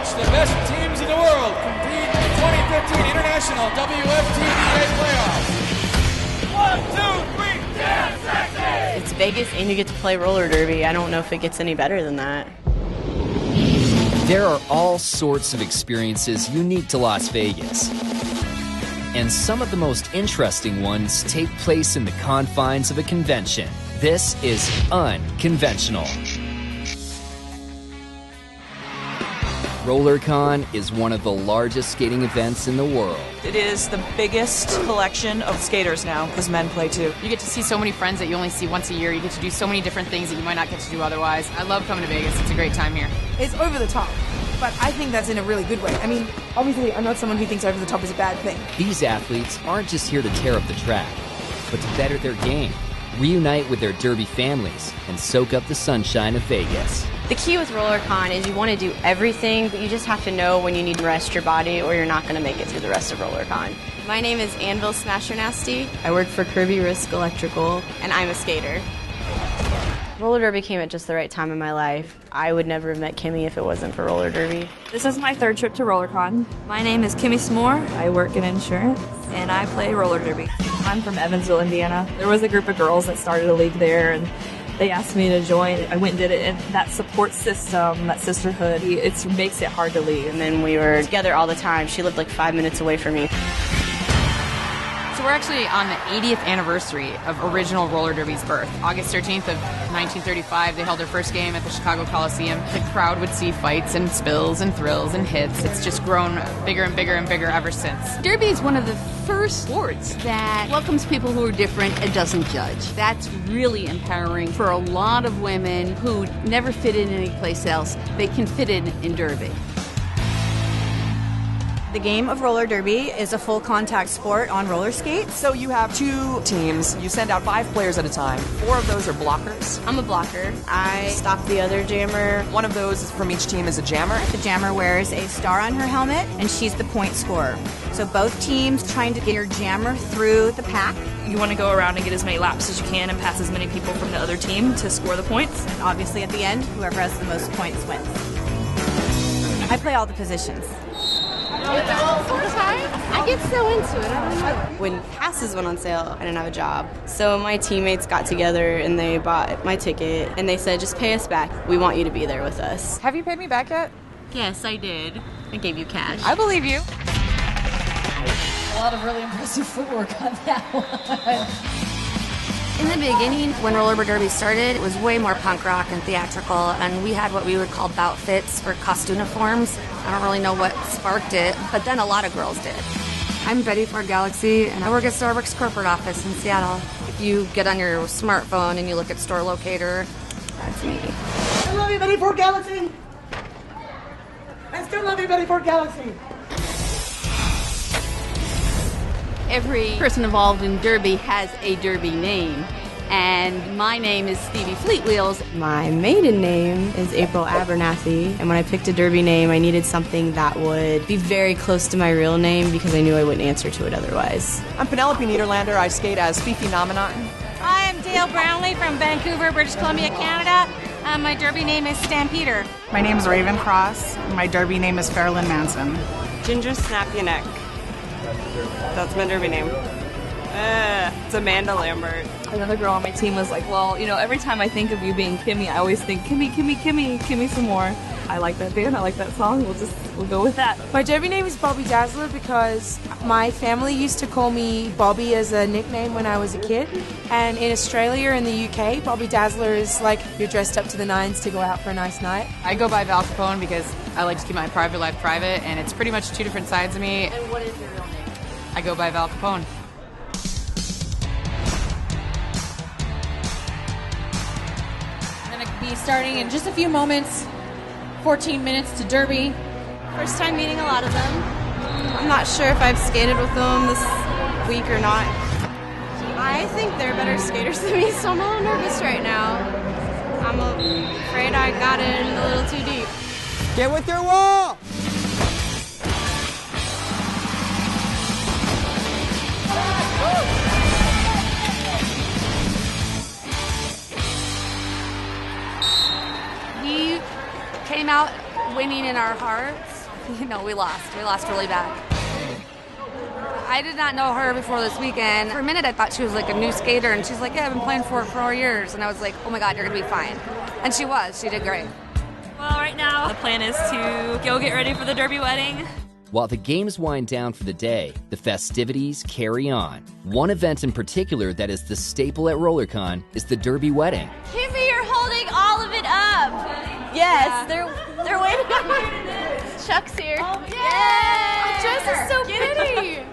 watch the best teams in the world compete in the 2015 International WFTDA Playoffs. 1, 2, 3, damn sexy! It's Vegas and you get to play roller derby. I don't know if it gets any better than that. There are all sorts of experiences unique to Las Vegas. And some of the most interesting ones take place in the confines of a convention. This is unconventional. RollerCon is one of the largest skating events in the world. It is the biggest collection of skaters now, because men play too. You get to see so many friends that you only see once a year. You get to do so many different things that you might not get to do otherwise. I love coming to Vegas. It's a great time here. It's over the top, but I think that's in a really good way. I mean, obviously, I'm not someone who thinks over the top is a bad thing. These athletes aren't just here to tear up the track, but to better their game, reunite with their derby families, and soak up the sunshine of Vegas. The key with RollerCon is you want to do everything, but you just have to know when you need to rest your body or you're not going to make it through the rest of RollerCon. My name is Anvil Smasher Nasty. I work for Kirby Risk Electrical, and I'm a skater. Roller derby came at just the right time in my life. I would never have met Kimmy if it wasn't for roller derby. This is my third trip to RollerCon. My name is Kimmy S'more. I work in insurance, and I play roller derby. I'm from Evansville, Indiana. There was a group of girls that started a league there, and they asked me to join. I went and did it, and that support system, that sisterhood, it makes it hard to leave. And then we were together all the time. She lived like 5 minutes away from me. So we're actually on the 80th anniversary of original roller derby's birth. August 13th of 1935, they held their first game at the Chicago Coliseum. The crowd would see fights and spills and thrills and hits. It's just grown bigger and bigger and bigger ever since. Derby is one of the first sports that welcomes people who are different and doesn't judge. That's really empowering for a lot of women who never fit in any place else. They can fit in derby. The game of roller derby is a full contact sport on roller skates. So you have 2 teams. You send out 5 players at a time. 4 of those are blockers. I'm a blocker. I stop the other jammer. 1 of those from each team is a jammer. The jammer wears a star on her helmet, and she's the point scorer. So both teams trying to get your jammer through the pack. You want to go around and get as many laps as you can and pass as many people from the other team to score the points. And obviously at the end, whoever has the most points wins. I play all the positions. I get so into it, I don't know. When passes went on sale, I didn't have a job. So my teammates got together and they bought my ticket and they said, just pay us back. We want you to be there with us. Have you paid me back yet? Yes, I did. I gave you cash. I believe you. A lot of really impressive footwork on that one. In the beginning, when roller derby started, it was way more punk rock and theatrical, and we had what we would call bout fits or costume-uniforms. I don't really know what sparked it, but then a lot of girls did. I'm Betty Ford Galaxy, and I work at Starbucks corporate office in Seattle. If you get on your smartphone and you look at store locator, that's me. I love you, Betty Ford Galaxy. I still love you, Betty Ford Galaxy. Every person involved in derby has a derby name, and my name is Stevie Fleetwheels. My maiden name is April Abernathy, and when I picked a derby name, I needed something that would be very close to my real name because I knew I wouldn't answer to it otherwise. I'm Penelope Niederlander. I skate as Fifi Nominat. I'm Dale Brownlee from Vancouver, British Columbia, Canada. My derby name is Stampeder. My name is Raven Cross. My derby name is Fairlyn Manson. Ginger SNAPYOURNECK. That's my derby name. It's Amanda Lambert. Another girl on my team was like, well, you know, every time I think of you being Kimmy, I always think Kimmy, Kimmy, Kimmy, Kimmy some more. I like that band, I like that song, we'll go with that. My derby name is Bobby Dazzler because my family used to call me Bobby as a nickname when I was a kid. And in Australia and the UK, Bobby Dazzler is like you're dressed up to the nines to go out for a nice night. I go by Val Capone because I like to keep my private life private, and it's pretty much 2 different sides of me. And what is your real name? I go by Val Capone. I'm going to be starting in just a few moments. 14 minutes to derby. First time meeting a lot of them. I'm not sure if I've skated with them this week or not. I think they're better skaters than me, so I'm a little nervous right now. I'm afraid I got in a little too deep. Get with your wall! We came out winning in our hearts. We lost. We lost really bad. I did not know her before this weekend. For a minute, I thought she was like a new skater, and she's like, yeah, I've been playing for 4 years. And I was like, oh my God, you're going to be fine. And she was. She did great. Well, right now, the plan is to go get ready for the Derby wedding. While the games wind down for the day, the festivities carry on. One event in particular that is the staple at RollerCon is the Derby wedding. Kimmy, you're holding all of it up. Yes, they're waiting. Chuck's here. Oh, yay! Jess is so pretty.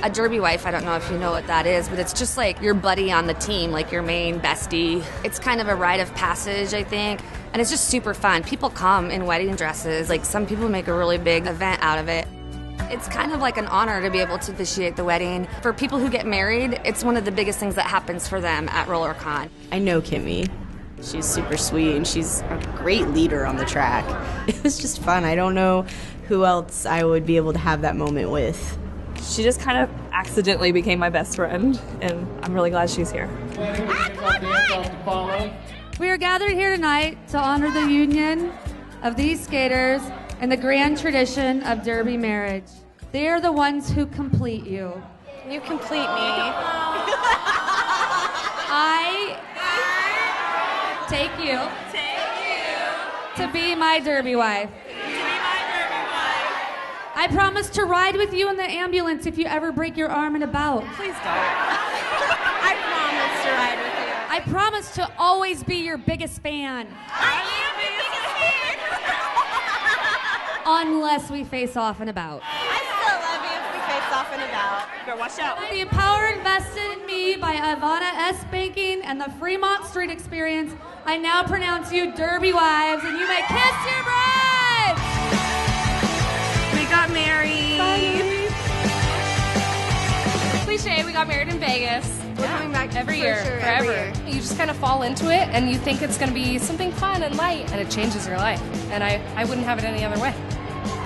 A Derby wife, I don't know if you know what that is, but it's just like your buddy on the team, like your main bestie. It's kind of a rite of passage, I think, and it's just super fun. People come in wedding dresses. Like, some people make a really big event out of it. It's kind of like an honor to be able to officiate the wedding. For people who get married, it's one of the biggest things that happens for them at RollerCon. I know Kimmy. She's super sweet, and she's a great leader on the track. It was just fun. I don't know who else I would be able to have that moment with. She just kind of accidentally became my best friend, and I'm really glad she's here. We are gathered here tonight to honor the union of these skaters and the grand tradition of Derby marriage. They are the ones who complete you. You complete me. I take you to be my Derby wife. I promise to ride with you in the ambulance if you ever break your arm in a bout. Please don't. I promise to ride with you. I promise to always be your biggest fan. I am the biggest fan. Unless we face off and about. I still love you if we face off and about. Better watch out. The power invested in me by Ivana S. Banking and the Fremont Street Experience, I now pronounce you Derby wives, and you may kiss your brides! We got married. Cliche, we got married in Vegas. We're coming back every year, forever. You just kind of fall into it, and you think it's going to be something fun and light, and it changes your life. And I wouldn't have it any other way.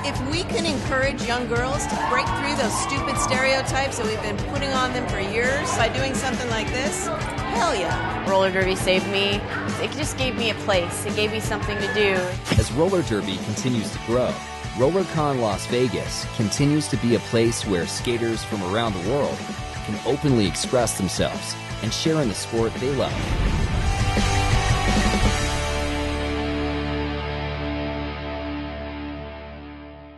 If we can encourage young girls to break through those stupid stereotypes that we've been putting on them for years by doing something like this, hell yeah. Roller derby saved me. It just gave me a place. It gave me something to do. As roller derby continues to grow, RollerCon Las Vegas continues to be a place where skaters from around the world can openly express themselves and share in the sport they love.